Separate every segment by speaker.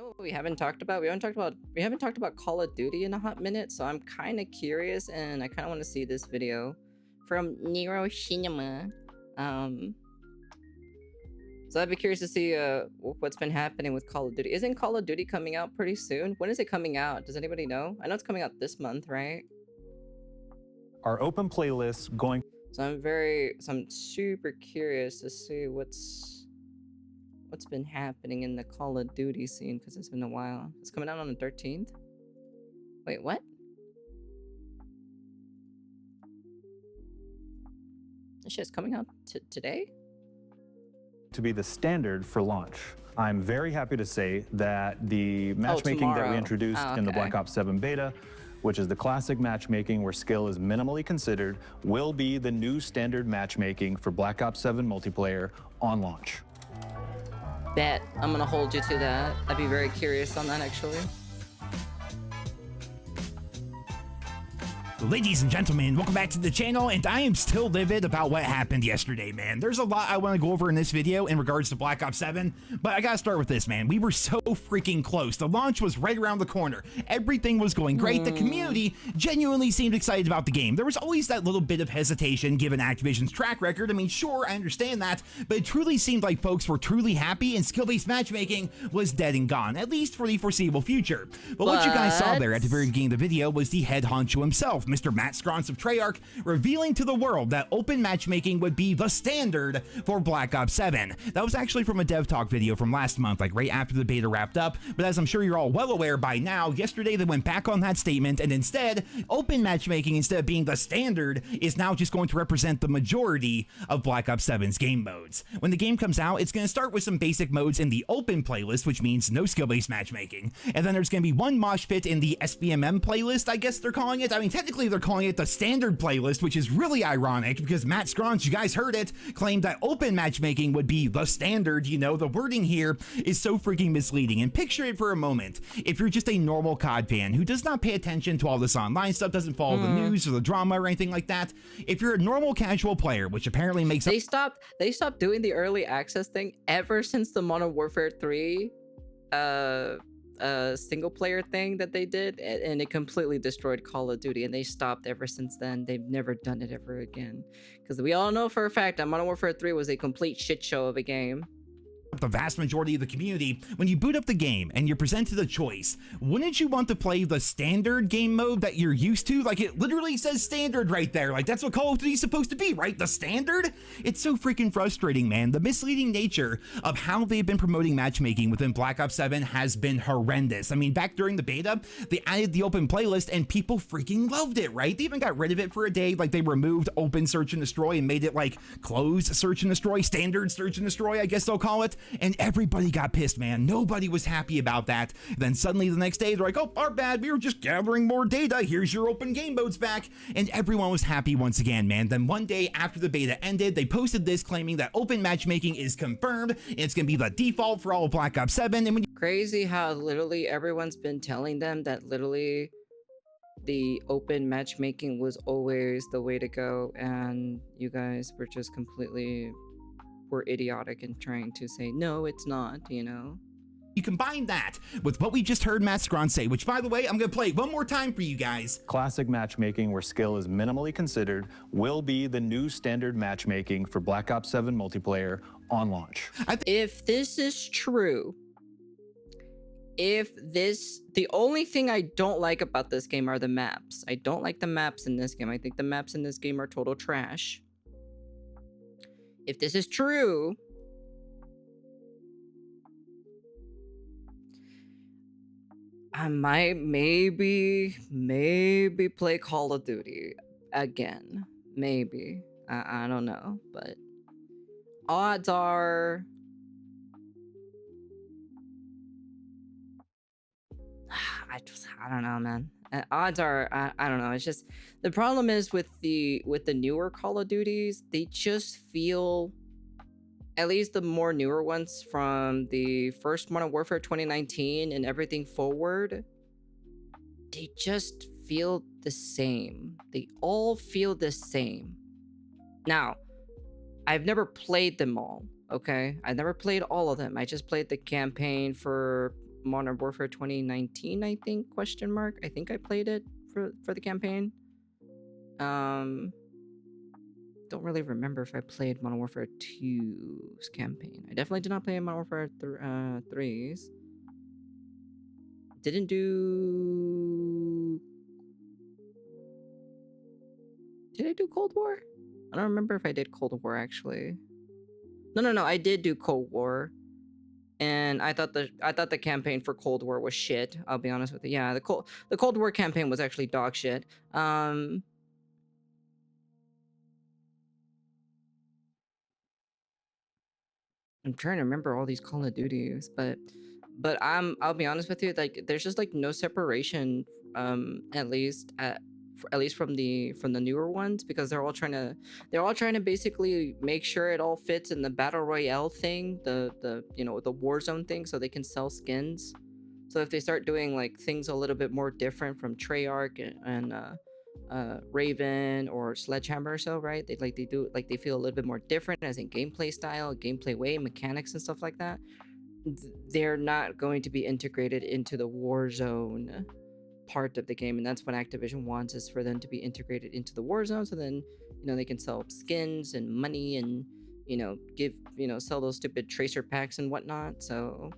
Speaker 1: know what we haven't talked about? We haven't talked about Call of Duty in a hot minute, so I'm kind of curious and I kind of want to see this video from Nero Cinema. So I'd be curious to see what's been happening with Call of Duty. Isn't Call of Duty coming out pretty soon? When is it coming out? Does anybody know? I know it's coming out this month, right?
Speaker 2: Our open playlist going.
Speaker 1: So I'm super curious to see what's been happening in the Call of Duty scene, because it's been a while. It's coming out on the 13th. Wait, what? This shit's coming out today?
Speaker 2: To be the standard for launch. I'm very happy to say that the matchmaking that we introduced in the Black Ops 7 beta, which is the classic matchmaking where skill is minimally considered, will be the new standard matchmaking for Black Ops 7 multiplayer on launch.
Speaker 1: Bet. I'm gonna hold you to that. I'd be very curious on that, actually.
Speaker 3: Ladies and gentlemen, welcome back to the channel, and I am still livid about what happened yesterday, man. There's a lot I want to go over in this video in regards to Black Ops 7, but I gotta start with this, man. We were so freaking close. The launch was right around the corner. Everything was going great. The community genuinely seemed excited about the game. There was always that little bit of hesitation given Activision's track record. I mean, sure, I understand that, but it truly seemed like folks were truly happy, and skill-based matchmaking was dead and gone, at least for the foreseeable future. But what you guys saw there at the very beginning of the video was the head honcho himself, Mr. Matt Scrons of Treyarch, revealing to the world that open matchmaking would be the standard for Black Ops 7. That was actually from a dev talk video from last month, like right after the beta wrapped up, but as I'm sure you're all well aware by now, yesterday they went back on that statement, and instead, open matchmaking, instead of being the standard, is now just going to represent the majority of Black Ops 7's game modes. When the game comes out, it's going to start with some basic modes in the open playlist, which means no skill-based matchmaking, and then there's going to be one mosh pit in the SBMM playlist, I guess they're calling it. I mean, technically they're calling it the standard playlist, which is really ironic because Matt Scrons, you guys heard it, claimed that open matchmaking would be the standard. You know, the wording here is so freaking misleading. And picture it for a moment. If you're just a normal COD fan who does not pay attention to all this online stuff, doesn't follow the news or the drama or anything like that, if you're a normal casual player, which apparently makes
Speaker 1: they stopped doing the early access thing ever since the Modern Warfare 3 single player thing that they did, and it completely destroyed Call of Duty, and they stopped ever since then. They've never done it ever again, because we all know for a fact that Modern Warfare 3 was a complete shit show of a game.
Speaker 3: The vast majority of the community, when you boot up the game and you're presented a choice, wouldn't you want to play the standard game mode that you're used to? Like, it literally says standard right there. Like, that's what Call of Duty is supposed to be, right? The standard? It's so freaking frustrating, man. The misleading nature of how they've been promoting matchmaking within Black Ops 7 has been horrendous. I mean, back during the beta, they added the open playlist and people freaking loved it, right? They even got rid of it for a day. Like, they removed open search and destroy and made it like closed search and destroy, standard search and destroy, I guess they'll call it. And everybody got pissed, man. Nobody was happy about that. Then suddenly the next day, they're like, oh, our bad. We were just gathering more data. Here's your open game modes back. And everyone was happy once again, man. Then one day after the beta ended, they posted this claiming that open matchmaking is confirmed. It's going to be the default for all of Black Ops 7. And when
Speaker 1: Crazy how literally everyone's been telling them that literally the open matchmaking was always the way to go, and you guys were just completely idiotic in trying to say no, it's not, you know.
Speaker 3: You combine that with what we just heard Matt Scrons say, which, by the way, I'm gonna play one more time for you guys.
Speaker 2: Classic matchmaking where skill is minimally considered will be the new standard matchmaking for Black Ops 7 multiplayer on launch.
Speaker 1: If this is true, the only thing I don't like about this game are the maps. I don't like the maps in this game. I think the maps in this game are total trash. If this is true, I might maybe play Call of Duty again. Maybe. I don't know, but odds are I don't know, man. Odds are I don't know. It's just the problem is with the newer Call of Duties, they just feel, at least the more newer ones from the first Modern Warfare 2019 and everything forward, they just feel the same. They all feel the same. Now, I've never played them all, okay? I've never played all of them. I just played the campaign for Modern Warfare 2019, I think, question mark. I think I played it for the campaign. Don't really remember if I played Modern Warfare 2's campaign. I definitely did not play Modern Warfare 3's. Did I do Cold War? I don't remember if I did Cold War, actually. No, I did do Cold War. And I thought the campaign for Cold War was shit. I'll be honest with you. Yeah, the Cold War campaign was actually dog shit. I'm trying to remember all these Call of Duties, but I'll be honest with you, like there's just like no separation, at least from the newer ones, because they're all trying to basically make sure it all fits in the battle royale thing, the you know, the Warzone thing, so they can sell skins. So if they start doing like things a little bit more different from Treyarch and Raven or Sledgehammer or so, right? They feel a little bit more different as in gameplay style, gameplay way, mechanics and stuff like that. They're not going to be integrated into the Warzone part of the game, and that's what Activision wants, is for them to be integrated into the Warzone, so then, you know, they can sell skins and money and, you know, sell those stupid tracer packs and whatnot. So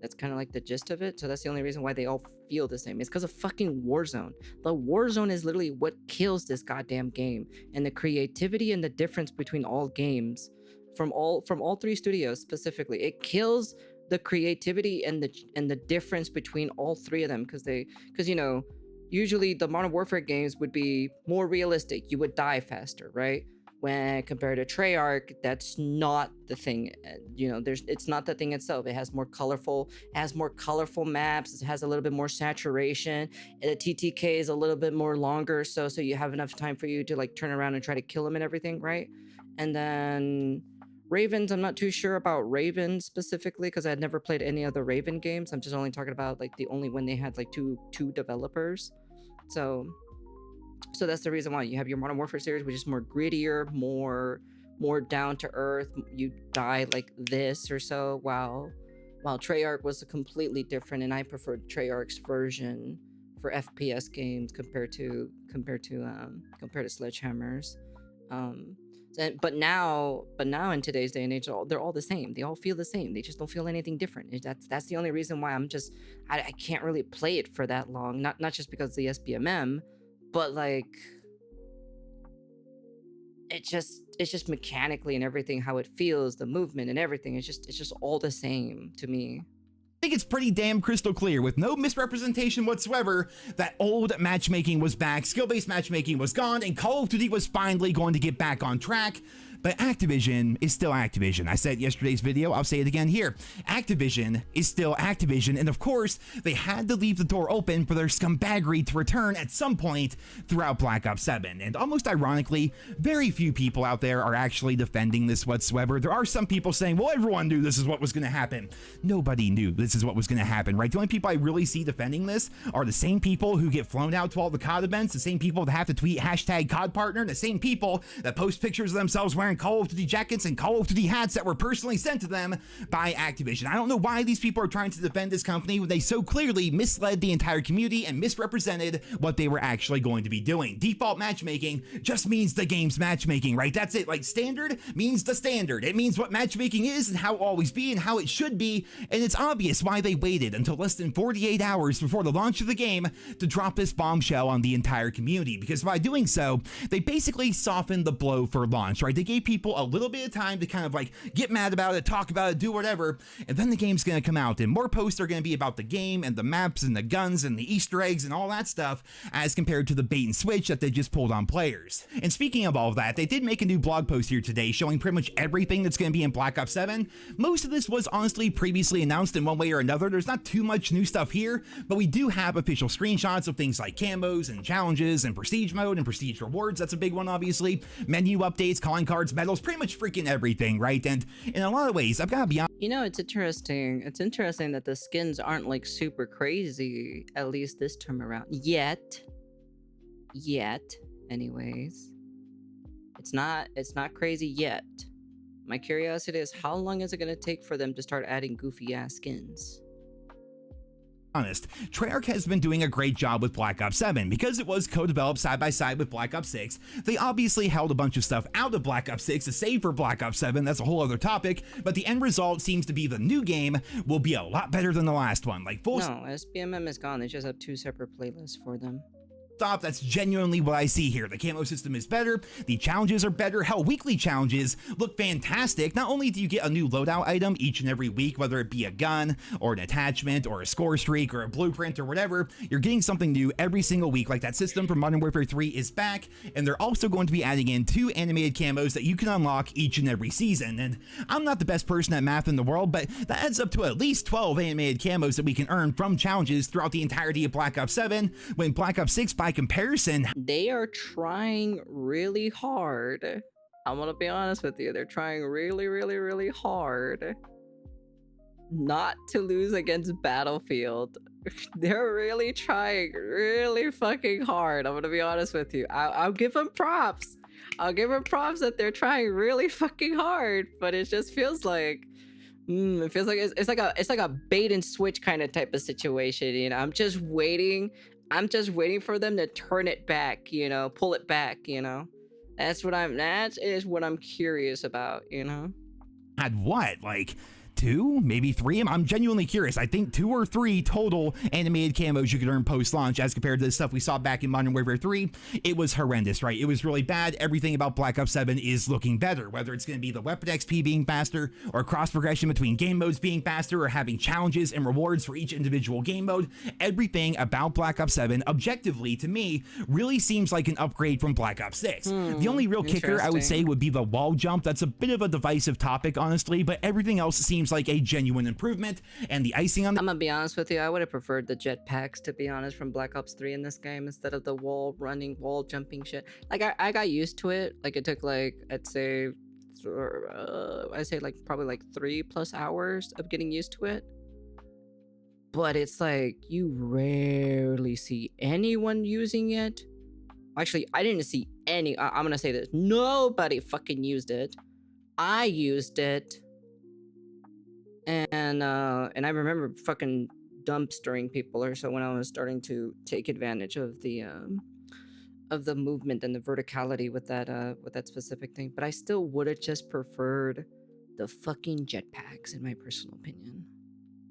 Speaker 1: that's kind of like the gist of it. So that's the only reason why they all feel the same. It's because of fucking Warzone. The Warzone is literally what kills this goddamn game, and the creativity and the difference between all games from all three studios specifically. It kills the creativity and the difference between all three of them, because you know, usually the Modern Warfare games would be more realistic. You would die faster, right? When compared to Treyarch, that's not the thing. You know, it's not the thing itself. It has more colorful maps. It has a little bit more saturation. The TTK is a little bit more longer, so you have enough time for you to like turn around and try to kill them and everything, right? And then Ravens, I'm not too sure about Raven specifically, because I had never played any other Raven games. I'm just only talking about like the only when they had like two developers. So that's the reason why you have your Modern Warfare series, which is more grittier, more down to earth. You die like this or so, while Treyarch was completely different, and I preferred Treyarch's version for FPS games compared to Sledgehammer's. But now in today's day and age, they're all the same. They all feel the same. They just don't feel anything different. That's the only reason why I can't really play it for that long. Not just because of the SBMM, but like it's just mechanically and everything, how it feels, the movement and everything. It's just all the same to me.
Speaker 3: I think it's pretty damn crystal clear, with no misrepresentation whatsoever, that old matchmaking was back, skill-based matchmaking was gone, and Call of Duty was finally going to get back on track. But Activision is still Activision. I said yesterday's video, I'll say it again here. Activision is still Activision, and of course, they had to leave the door open for their scumbaggery to return at some point throughout Black Ops 7. And almost ironically, very few people out there are actually defending this whatsoever. There are some people saying, well, everyone knew this is what was going to happen. Nobody knew this is what was going to happen, right? The only people I really see defending this are the same people who get flown out to all the COD events, the same people that have to tweet hashtag COD partner, the same people that post pictures of themselves wearing Call of Duty jackets and Call of Duty hats that were personally sent to them by Activision. I don't know why these people are trying to defend this company when they so clearly misled the entire community and misrepresented what they were actually going to be doing. Default matchmaking just means the game's matchmaking, right? That's it. Like, standard means the standard. It means what matchmaking is and how it will always be and how it should be, and it's obvious why they waited until less than 48 hours before the launch of the game to drop this bombshell on the entire community, because by doing so, they basically softened the blow for launch, right? They gave people a little bit of time to kind of like get mad about it, talk about it, do whatever, and then the game's gonna come out, and more posts are gonna be about the game and the maps and the guns and the Easter eggs and all that stuff, as compared to the bait and switch that they just pulled on players. And speaking of all of that, they did make a new blog post here today showing pretty much everything that's gonna be in Black Ops 7. Most of this was honestly previously announced in one way or another. There's not too much new stuff here, but we do have official screenshots of things like camos and challenges and prestige mode and prestige rewards. That's a big one, obviously. Menu updates, calling cards, medals, pretty much freaking everything, right? And in a lot of ways, I've got to be honest.
Speaker 1: You know, it's interesting. It's interesting that the skins aren't like super crazy, at least this time around. Yet, anyways. It's not crazy yet. My curiosity is, how long is it going to take for them to start adding goofy ass skins?
Speaker 3: honest, Treyarch has been doing a great job with Black Ops 7 because it was co-developed side by side with Black Ops 6. They obviously held a bunch of stuff out of Black Ops 6 to save for Black Ops 7. That's a whole other topic, but the end result seems to be the new game will be a lot better than the last one. Like full
Speaker 1: No, SBMM is gone. They just have 2 separate playlists for them.
Speaker 3: stop, that's genuinely what I see here. The camo system is better, the challenges are better, hell, weekly challenges look fantastic. Not only do you get a new loadout item each and every week, whether it be a gun, or an attachment, or a score streak, or a blueprint, or whatever, you're getting something new every single week. Like that system from Modern Warfare 3 is back, and they're also going to be adding in 2 animated camos that you can unlock each and every season. And I'm not the best person at math in the world, but that adds up to at least 12 animated camos that we can earn from challenges throughout the entirety of Black Ops 7, when Black Ops 6, by comparison,
Speaker 1: they are trying really hard. I'm gonna be honest with you. They're trying really hard not to lose against Battlefield. They're really trying really fucking hard. I'm gonna be honest with you. I'll give them props. I'll give them props that they're trying really fucking hard, but it just feels like it feels like it's like a bait and switch kind of type of situation. You know, I'm just waiting for them to turn it back, you know, pull it back, you know. That is what I'm curious about, you know.
Speaker 3: Had what, like 2, maybe 3? I'm genuinely curious. I think 2 or 3 total animated camos you could earn post-launch as compared to the stuff we saw back in Modern Warfare 3. It was horrendous, right? It was really bad. Everything about Black Ops 7 is looking better, whether it's going to be the weapon XP being faster, or cross progression between game modes being faster, or having challenges and rewards for each individual game mode. Everything about Black Ops 7, objectively, to me, really seems like an upgrade from Black Ops 6. The only real kicker, I would say, would be the wall jump. That's a bit of a divisive topic, honestly, but everything else seems like a genuine improvement. And the icing on the—
Speaker 1: I'm gonna be honest with you, I would have preferred the jetpacks, to be honest, from Black Ops 3 in this game instead of the wall jumping shit. Like I got used to it. Like it took like I'd say like probably like 3+ hours of getting used to it. But it's like you rarely see anyone using it. Actually, I didn't see any. I'm gonna say this: nobody fucking used it. I used it. And I remember fucking dumpstering people or so when I was starting to take advantage of the movement and the verticality with that specific thing. But I still would have just preferred the fucking jetpacks, in my personal opinion.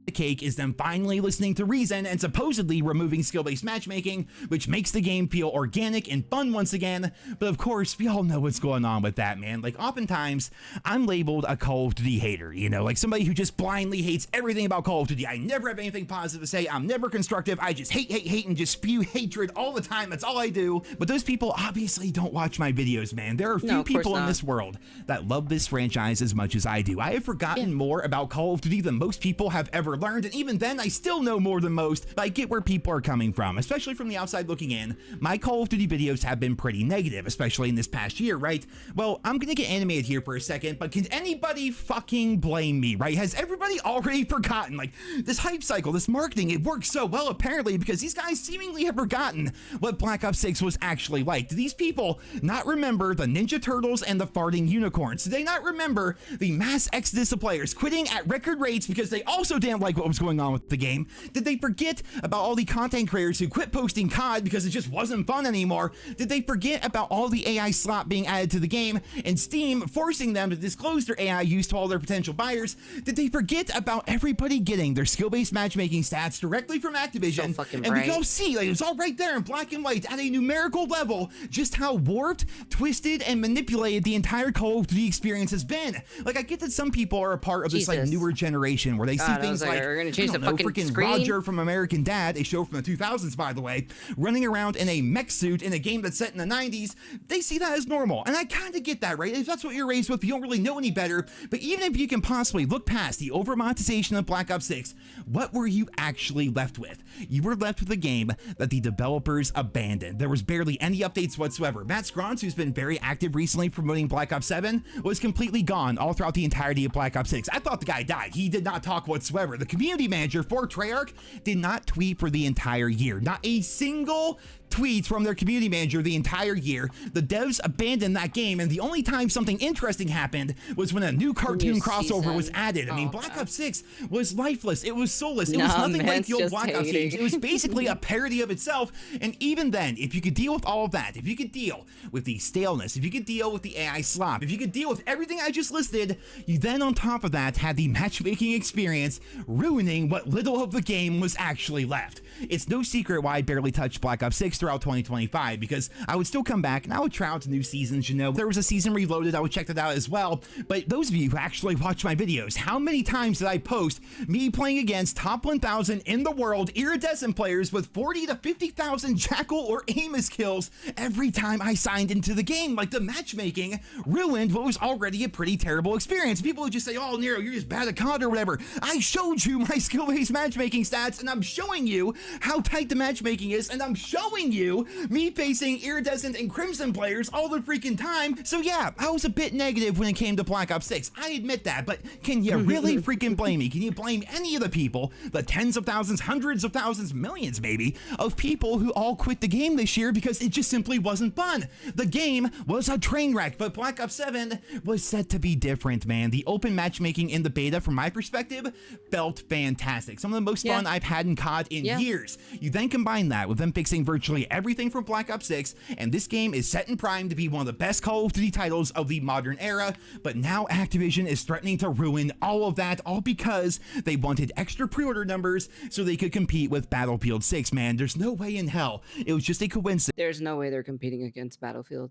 Speaker 3: The cake is them finally listening to reason and supposedly removing skill-based matchmaking, which makes the game feel organic and fun once again. But of course, we all know what's going on with that, man. Like oftentimes, I'm labeled a Call of Duty hater, you know, like somebody who just blindly hates everything about Call of Duty. I never have anything positive to say. I'm never constructive. I just hate, and just spew hatred all the time. That's all I do. But those people obviously don't watch my videos, man. There are few people in this world that love this franchise as much as I do. I have forgotten more about Call of Duty than most people have ever learned, and even then I still know more than most, but I get where people are coming from, especially from the outside looking in. My Call of Duty videos have been pretty negative, especially in this past year, right? Well, I'm gonna get animated here for a second, but can anybody fucking blame me, right? Has everybody already forgotten, like, this hype cycle, this marketing, it works so well apparently because these guys seemingly have forgotten what Black Ops 6 was actually like. Do these people not remember the Ninja Turtles and the farting unicorns? Do they not remember the mass exodus of players quitting at record rates because they also didn't like what was going on with the game? Did they forget about all the content creators who quit posting COD because it just wasn't fun anymore? Did they forget about all the AI slop being added to the game and Steam forcing them to disclose their AI use to all their potential buyers? Did they forget about everybody getting their skill-based matchmaking stats directly from Activision?
Speaker 1: So
Speaker 3: and we can all see, like, it's all right there in black and white at a numerical level, just how warped, twisted, and manipulated the entire Call of Duty experience has been. Like, I get that some people are a part of this like newer generation where they see things like,
Speaker 1: we're gonna change the fucking
Speaker 3: freaking
Speaker 1: screen.
Speaker 3: Roger from American Dad, a show from the 2000s, by the way, running around in a mech suit in a game that's set in the 90s. They see that as normal, and I kind of get that, right? If that's what you're raised with, you don't really know any better. But even if you can possibly look past the over-monetization of Black Ops 6, what were you actually left with? You were left with a game that the developers abandoned. There was barely any updates whatsoever. Matt Scrons, who's been very active recently promoting Black Ops 7, was completely gone all throughout the entirety of Black Ops 6. I thought the guy died. He did not talk whatsoever. The community manager for Treyarch did not tweet for the entire year. Not a single tweets from their community manager the entire year. The devs abandoned that game, and the only time something interesting happened was when a new cartoon crossover was added. I mean, Black Ops 6 was lifeless. It was soulless. It was nothing like the old Black Ops games. It was basically a parody of itself. And even then, if you could deal with all of that, if you could deal with the staleness, if you could deal with the AI slop, if you could deal with everything I just listed, you then on top of that had the matchmaking experience ruining what little of the game was actually left. It's no secret why I barely touched Black Ops 6 throughout 2025, because I would still come back and I would try out to new seasons. You know, there was a season reloaded, I would check that out as well. But those of you who actually watch my videos, how many times did I post me playing against top 1,000 in the world iridescent players with 40 to 50,000 Jackal or Amos kills every time I signed into the game? Like, the matchmaking ruined what was already a pretty terrible experience. People would just say, oh, Nero, you're just bad at COD or whatever. I showed you my skill-based matchmaking stats, and I'm showing you how tight the matchmaking is, and I'm showing you me facing iridescent and crimson players all the freaking time. So yeah, I was a bit negative when it came to Black Ops 6. I admit that, but can you really freaking blame me? Can you blame any of the people, the tens of thousands, hundreds of thousands, millions maybe, of people who all quit the game this year because it just simply wasn't fun? The game was a train wreck, but Black Ops 7 was set to be different, man. The open matchmaking in the beta, from my perspective, felt fantastic. Some of the most fun I've had in COD in years. You then combine that with them fixing virtually everything from Black Ops 6, and this game is set in prime to be one of the best Call of Duty titles of the modern era. But now Activision is threatening to ruin all of that, all because they wanted extra pre-order numbers so they could compete with Battlefield 6, man. There's no way in hell. It was just a coincidence.
Speaker 1: There's no way they're competing against Battlefield.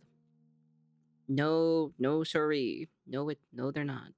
Speaker 1: No, sorry. No, they're not.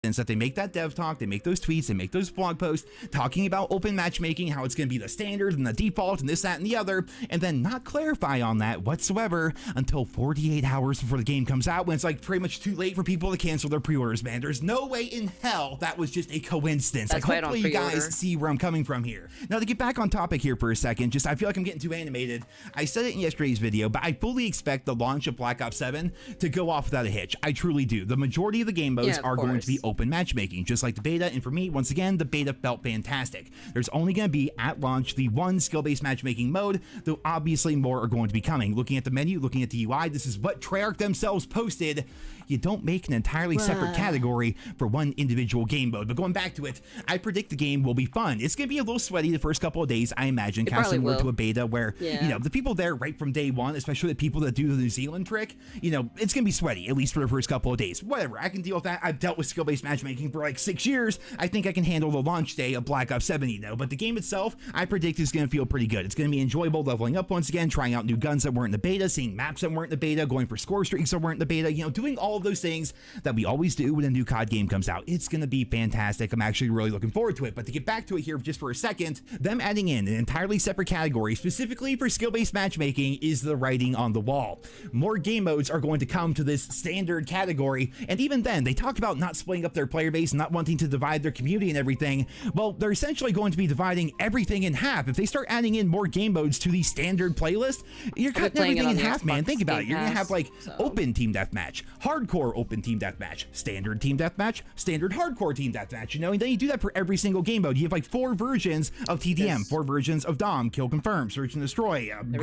Speaker 3: That they make that dev talk, they make those tweets, they make those blog posts talking about open matchmaking, how it's going to be the standard and the default and this, that, and the other, and then not clarify on that whatsoever until 48 hours before the game comes out, when it's like pretty much too late for people to cancel their pre-orders, man. There's no way in hell that was just a coincidence.
Speaker 1: That's
Speaker 3: like, hopefully you guys see where I'm coming from here. Now, to get back on topic here for a second, I feel like I'm getting too animated. I said it in yesterday's video, but I fully expect the launch of Black Ops 7 to go off without a hitch. I truly do. The majority of the game modes are going to be open matchmaking, just like the beta, and for me, once again, the beta felt fantastic. There's only going to be, at launch, the one skill-based matchmaking mode, though obviously more are going to be coming. Looking at the menu, looking at the UI, this is what Treyarch themselves posted. You don't make an entirely separate category for one individual game mode. But going back to it, I predict the game will be fun. It's going to be a little sweaty the first couple of days, I imagine, kind of similar to a beta where, you know, the people there right from day one, especially the people that do the New Zealand trick, you know, it's going to be sweaty, at least for the first couple of days. Whatever, I can deal with that. I've dealt with skill-based matchmaking for like 6 years. I think I can handle the launch day of Black Ops 7, you know, but the game itself, I predict is going to feel pretty good. It's going to be enjoyable, leveling up once again, trying out new guns that weren't in the beta, seeing maps that weren't in the beta, going for score streaks that weren't in the beta, you know, doing all of those things that we always do when a new COD game comes out. It's going to be fantastic. I'm actually really looking forward to it. But to get back to it here just for a second, them adding in an entirely separate category specifically for skill-based matchmaking is the writing on the wall. More game modes are going to come to this standard category, and even then, they talked about not splitting up their player base, not wanting to divide their community and everything. Well, they're essentially going to be dividing everything in half. If they start adding in more game modes to the standard playlist, you're cutting everything in half, man. Think about it. You're going to have like open team deathmatch, hardcore open team deathmatch, standard team deathmatch, standard hardcore team deathmatch, you know, and then you do that for every single game mode. You have like 4 versions of TDM, 4 versions of Dom, kill confirm, search and destroy.
Speaker 1: The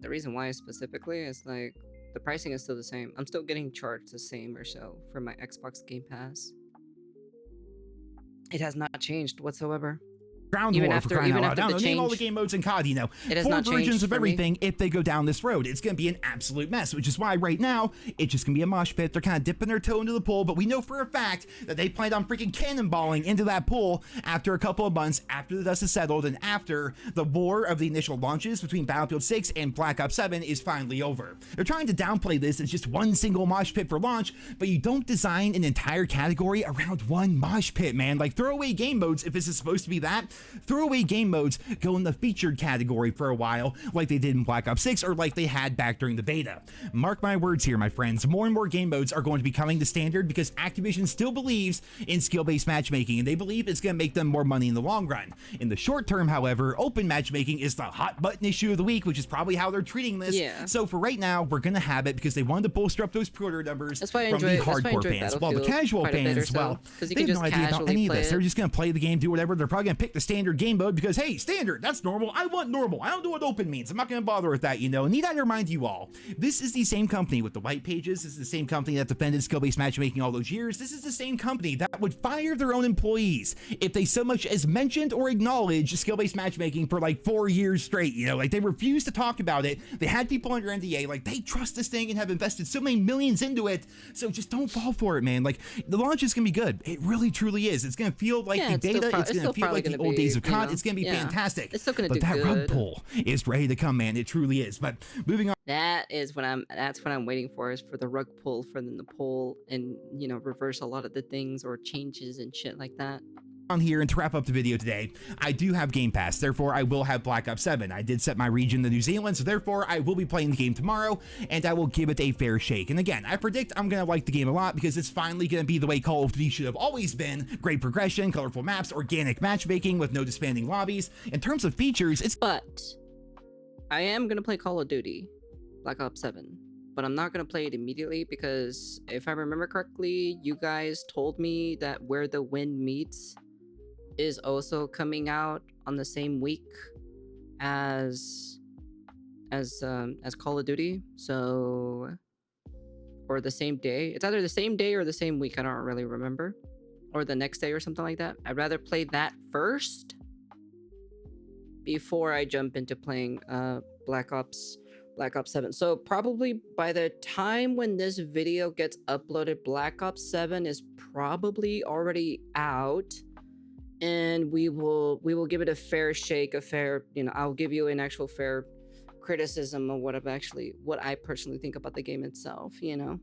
Speaker 1: reason why specifically is like the pricing is still the same. I'm still getting charged the same or so for my Xbox Game Pass. It has not changed whatsoever.
Speaker 3: Ground
Speaker 1: even
Speaker 3: war
Speaker 1: after,
Speaker 3: for crying
Speaker 1: even
Speaker 3: out loud.
Speaker 1: after the
Speaker 3: Name
Speaker 1: change,
Speaker 3: all the game modes in COD, you know,
Speaker 1: it has
Speaker 3: 4
Speaker 1: not
Speaker 3: versions of everything
Speaker 1: me.
Speaker 3: if they go down this road. It's going to be an absolute mess, which is why right now, it's just going to be a mosh pit. They're kind of dipping their toe into the pool, but we know for a fact that they planned on freaking cannonballing into that pool after a couple of months, after the dust is settled, and after the war of the initial launches between Battlefield 6 and Black Ops 7 is finally over. They're trying to downplay this as just one single mosh pit for launch, but you don't design an entire category around one mosh pit, man. Like, throwaway game modes, if this is supposed to be that, throwaway game modes go in the featured category for a while, like they did in Black Ops 6 or like they had back during the beta. Mark my words here, my friends. More and more game modes are going to be coming to standard because Activision still believes in skill-based matchmaking, and they believe it's going to make them more money in the long run. In the short term, however, open matchmaking is the hot button issue of the week, which is probably how they're treating this. So for right now, we're going to have it because they wanted to bolster up those pre-order numbers from the hardcore fans. Well, the casual fans, well, they have no idea about any of this. They're just going to play the game, do whatever. They're probably going to pick the standard game mode because, hey, standard, that's normal. I want normal. I don't know what open means. I'm not going to bother with that, you know. Need I remind you all, this is the same company with the white pages. This is the same company that defended skill-based matchmaking all those years. This is the same company that would fire their own employees if they so much as mentioned or acknowledged skill-based matchmaking for like 4 years straight, you know. Like, they refused to talk about it. They had people under NDA. Like, they trust this thing and have invested so many millions into it. So just don't fall for it, man. Like, the launch is going to be good. It really, truly is. It's going to feel like the beta. It's going to feel like the old days of COD. It's going to be fantastic.
Speaker 1: It's still going to do
Speaker 3: good. But that rug pull is ready to come, man. It truly is. But moving on.
Speaker 1: That's what I'm waiting for, is for the rug pull, for them to pull and, you know, reverse a lot of the things or changes and shit like that.
Speaker 3: On here, and to wrap up the video today, I do have Game Pass, therefore I will have Black Ops 7. I did set my region to New Zealand, so therefore I will be playing the game tomorrow, and I will give it a fair shake. And again, I predict I'm gonna like the game a lot because it's finally gonna be the way Call of Duty should have always been. Great progression, colorful maps, organic matchmaking with no disbanding lobbies. In terms of features, it's—
Speaker 1: But I am gonna play Call of Duty Black Ops 7. But I'm not going to play it immediately because if I remember correctly, you guys told me that Where the Wind Meets is also coming out on the same week as Call of Duty. So, or the same day. It's either the same day or the same week. I don't really remember. Or the next day or something like that. I'd rather play that first before I jump into playing Black Ops 7. So probably by the time when this video gets uploaded, Black Ops 7 is probably already out, and we will give it a fair shake, you know, I'll give you an actual fair criticism of what I personally think about the game itself, you know.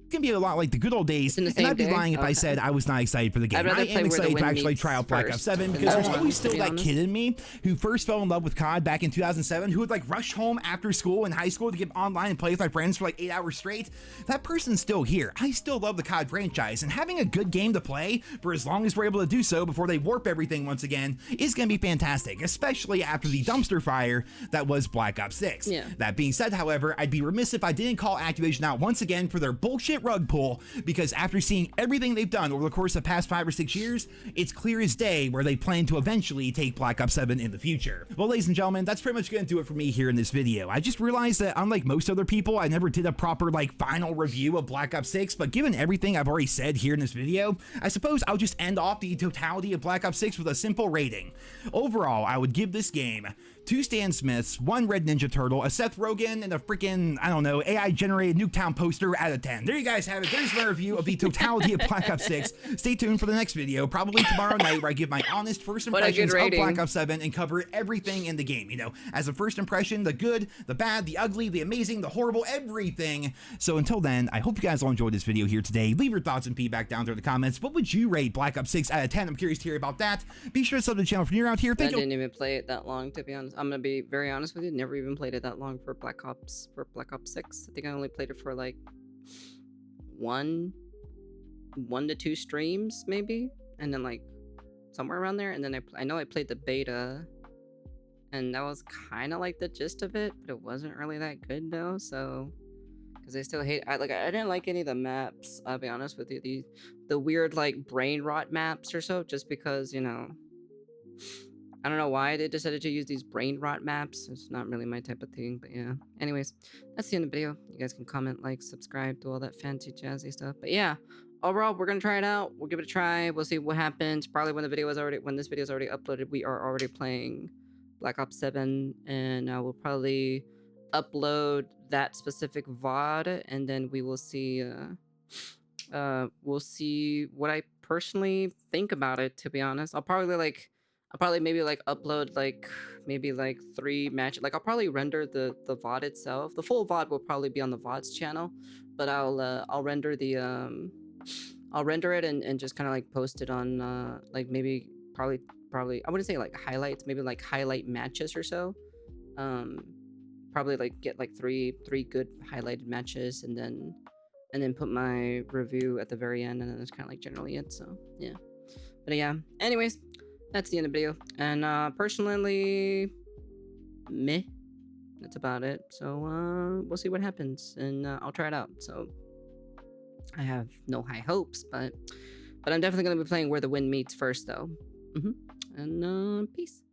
Speaker 3: It's gonna be a lot like the good old days, and I'd be lying if I said I was not excited for the game. I am excited to actually try out Black Ops 7 because there's always still that kid in me who first fell in love with COD back in 2007, who would like rush home after school in high school to get online and play with my friends for like 8 hours straight. That person's still here. I still love the COD franchise, and having a good game to play for as long as we're able to do so before they warp everything once again is gonna be fantastic, especially after the dumpster fire that was Black Ops 6.
Speaker 1: Yeah.
Speaker 3: That being said, however, I'd be remiss if I didn't call Activision out once again for their bullshit rug pull, because after seeing everything they've done over the course of the past 5 or 6 years, it's clear as day where they plan to eventually take Black Ops 7 in the future. Well, ladies and gentlemen, that's pretty much going to do it for me here in this video. I just realized that unlike most other people, I never did a proper like final review of Black Ops 6, but given everything I've already said here in this video, I suppose I'll just end off the totality of Black Ops 6 with a simple rating. Overall, I would give this game 2 Stan Smiths, 1 Red Ninja Turtle, a Seth Rogen, and a freaking, I don't know, AI-generated Nuketown poster out of 10. There you guys have it. There's my review of the totality of Black Ops 6. Stay tuned for the next video, probably tomorrow night, where I give my honest first impressions of Black Ops 7 and cover everything in the game. You know, as a first impression, the good, the bad, the ugly, the amazing, the horrible, everything. So until then, I hope you guys all enjoyed this video here today. Leave your thoughts and feedback down there in the comments. What would you rate Black Ops 6 out of 10? I'm curious to hear about that. Be sure to sub to the channel if you're new around here. Thank you.
Speaker 1: I didn't even play it that long, to be honest. I'm gonna be very honest with you. Never even played it that long for Black Ops 6. I think I only played it for like one to 2 streams maybe, and then like somewhere around there. And then I know I played the beta, and that was kind of like the gist of it, but it wasn't really that good though. So because I still hate, I didn't like any of the maps, I'll be honest with you, the weird like brain rot maps or so, just because, you know, I don't know why they decided to use these brain rot maps. It's not really my type of thing, but yeah. Anyways, that's the end of the video. You guys can comment, like, subscribe, do all that fancy jazzy stuff. But yeah, overall, we're gonna try it out. We'll give it a try. We'll see what happens. Probably when this video is already uploaded, we are already playing Black Ops 7, and we'll probably upload that specific VOD, and then we will see. We'll see what I personally think about it. To be honest, I'll probably maybe like upload like maybe like 3 matches. Like I'll probably render the VOD itself. The full VOD will probably be on the Vods channel, but I'll render it and just kind of like post it on like maybe probably I wouldn't say like highlights, maybe like highlight matches or so. Probably like get like three good highlighted matches, and then put my review at the very end, and then that's kind of like generally it. So yeah, but yeah, anyways, that's the end of the video. And personally, meh, that's about it. So we'll see what happens, and I'll try it out. So I have no high hopes, but I'm definitely gonna be playing Where the Wind Meets first though. and peace.